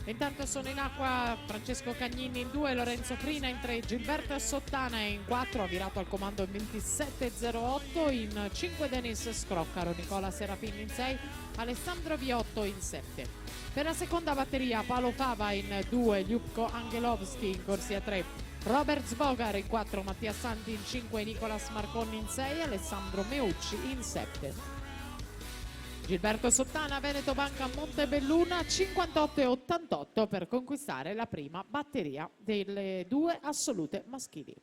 Intanto sono in acqua Francesco Cagnini in 2, Lorenzo Frina in 3, Gilberto Sottana in 4, ha virato al comando in 27.08, in 5 Denis Scroccaro, Nicola Serafini in 6, Alessandro Viotto in 7. Per la seconda batteria Paolo Fava in 2, Ljubko Angelovski in corsia 3, Robert Svogar in 4, Mattia Santi in 5, Nicolas Marconi in 6, Alessandro Meucci in 7. Gilberto Sottana, Veneto Banca Montebelluna 58,88 per conquistare la prima batteria delle 2 assolute maschili.